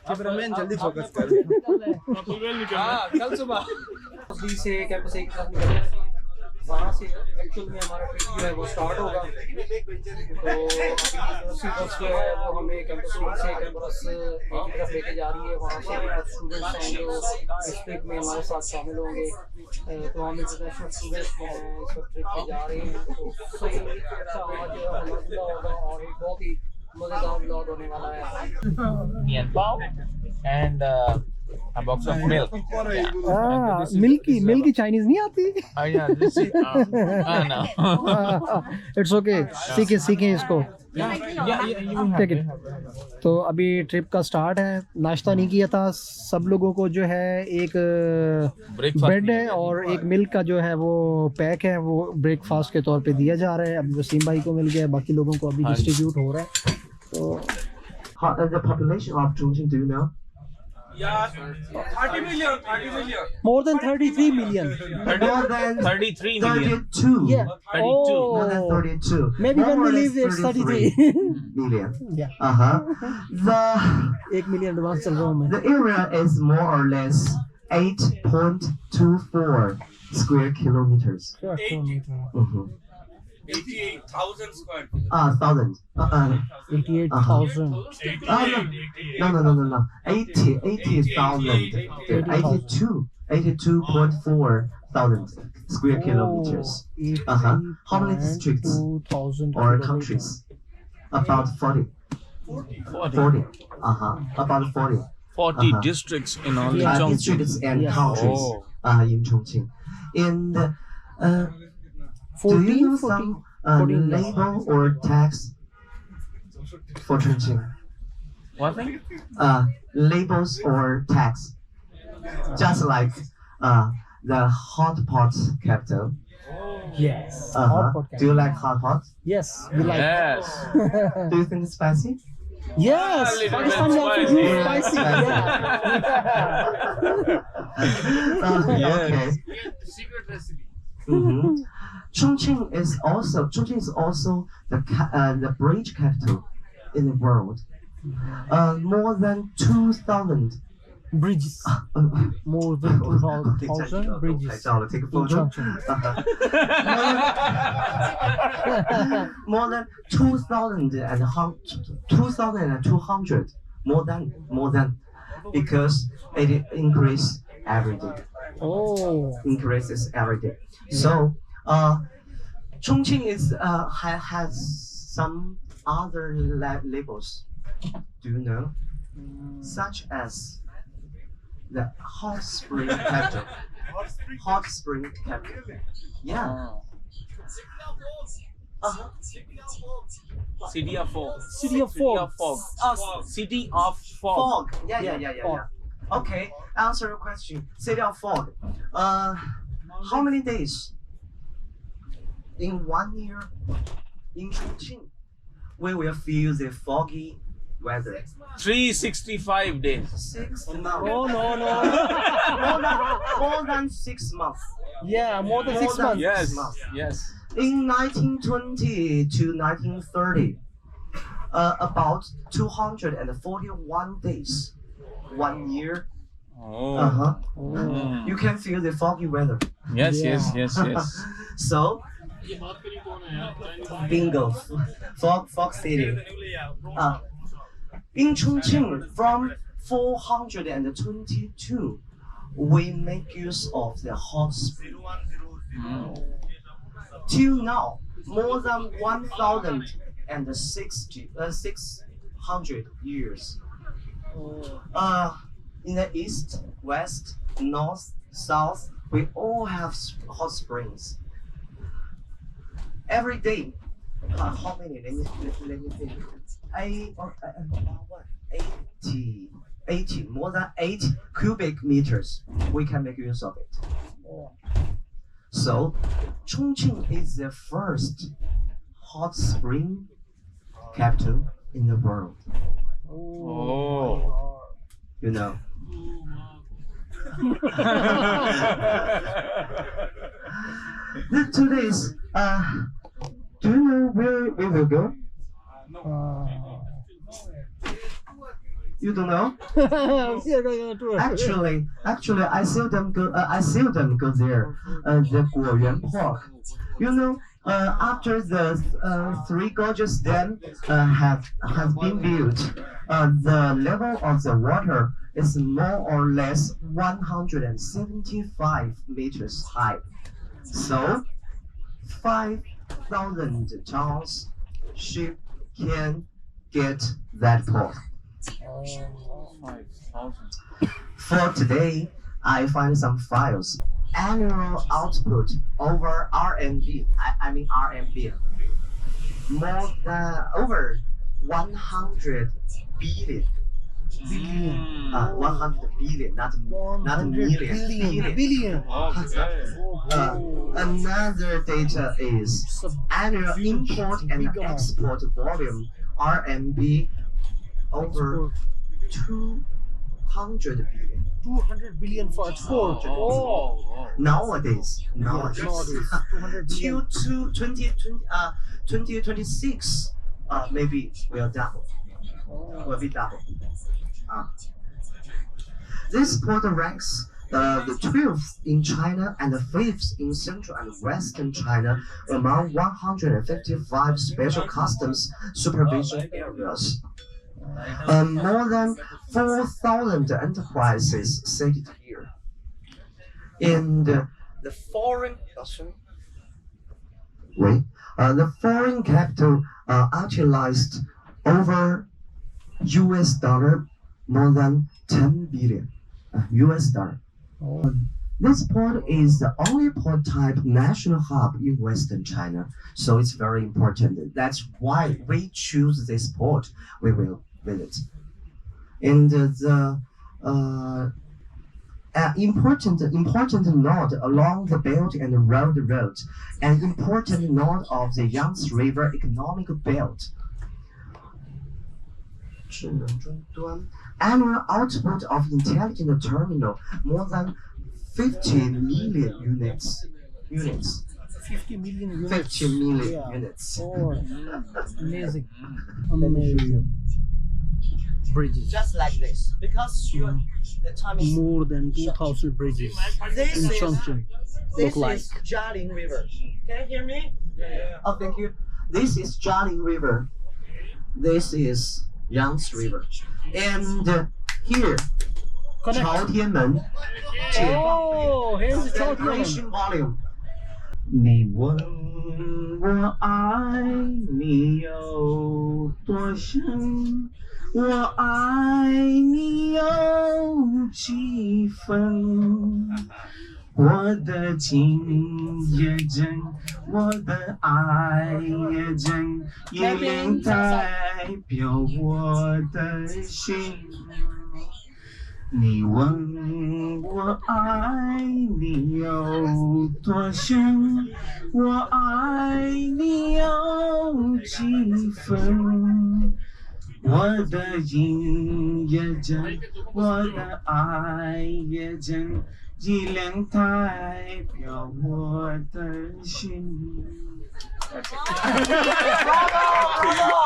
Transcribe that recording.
Cameraman जल्दी focus कर। कल सुबह से कैंपस एक साथ निकल रहे हैं। वहाँ से एक्चुअल में हमारा ट्रिप जो है वो स्टार्ट होगा। तो अभी यूनिवर्सिटी बस जो है वो हमें कैंपस से कैंपस एक तरफ लेके जा रही है। वहाँ से कुछ स्टूडेंट्स हैं जो इस ट्रिप में हमारे साथ शामिल होंगे। तो हम इंटरनेशनल स्टूडेंट्स में इस वक्त ट्रिप पे जा रहे हैं। तो सही अच्छा आज हमारा होगा और एक बहुत ही मज़ेदार व्लॉग होने वाला है। Mian pao and a box of milk. Milky Chinese नहीं आती। Yeah, this is no. It's okay, सीखें इसको। ठीक है। तो अभी ट्रिप का स्टार्ट है। नाश्ता नहीं किया था सब लोगों को। जो है एक ब्रेड है और एक मिल्क का जो है वो पैक है, वो ब्रेकफास्ट के तौर पे दिया जा रहा है। अब वसीम भाई को मिल गया, बाकी लोगों को अभी डिस्ट्रीब्यूट हो रहा है। तो the population of Chongqing, do you know? Yeah, 30 million. more than 33 million. More than 33 million. 32. Yeah. 32. More than 32. Maybe when More we or leave less it's 33 million. yeah. The 1 million advance चल रहा हूँ मैं। the area is more or less 8.24 square kilometers. 88,000 square. Thousand. 88,000. No. 80,000. 82.4 thousand square kilometers. How many districts 2,000 or countries? About 40. 40. About 40. 40 districts in only Chongqing. Districts and Yes. countries in Chongqing. In the do you 14, know 14, some 14 label or tax for Chongqing? What thing? Labels or tax, just like the hot pot capital. Yes. Hot pot Do you like hot pot? Yes, we like. Yes. Do you think it's spicy? Yes. little bit Pakistan also spicy. use spicy. Yeah. Okay. Secret recipe. Chongqing is also the bridge capital in the world. More than 2,000 Bridges. More than 2,000 bridges. Take a photo. More than 2,200. More than, because it increases every day. Oh. Increases every day. So, Chongqing has some other labels. Do you know? Such as the hot spring capital. Hot spring capital. Yeah. City of fog. City of fog. City of fog. Fog. Yeah. Okay. Answer your question. City of fog. How many days in 1 year in Chongqing we will feel the foggy weather? 365 days. 6 months. Oh no. More than 6 months. Yeah, more than 6 months. Yes. Yes. In 1920 to 1930, about 241 days. 1 year. Oh. You can feel the foggy weather. Yes. So, bingo. Fog city. In Chongqing, from 422, we make use of the hot spring. Till now, more than 1,600 years. In the east, west, north, south, we all have hot springs. Every day. How many? Let me think. 80, more than 8 cubic meters. We can make use of it. So, Chongqing is the first hot spring capital in the world. Oh. You know. Today's do where we will go? You don't know? Actually, I seldom go. I seldom go there. The Guoyuan Park. You know, after the three gorgeous dams have been built, the level of the water is more or less 175 meters high. So, 5,000 tons ship can get that port. For today, I find some files. Annual output over RMB. I mean RMB. More than over 100 billion. 100 billion, not million. Billion. Another data is annual import and export volume RMB over 200 billion. 200 billion for export. Nowadays, 200 billion. 2026, maybe will double. Will be double. This port ranks the 12th in China and the 5th in Central and Western China among 155 special customs supervision areas. More than 4,000 enterprises sited here. And the foreign capital utilized over US dollar more than 10 billion US dollar. This port is the only port type national hub in Western China, so it's very important. That's why we choose this port. We will visit. And the important node along the Belt and Road, an important node of the Yangtze River economic belt. Annual output of intelligent terminal more than 50 million units. 50 million units. 50 million units. Oh, amazing. Amazing. Bridges. Just like this, because the time is More than 2,000 bridges This in is- Chongqing. This Look like. is Jialing River. Can you hear me? Yeah. Oh, thank you. This is Jialing River. This is Yangtze River. And here, Connect. Chaotianmen. Oh, here's the Chaotianmen. Population volume. 你问我爱你有多深，我爱你有几分？我的情也真，我的爱也真，也能代表我的心。你问我爱你有多深，我爱你有几分？我的情也真，我的爱也真，一两代表我的心。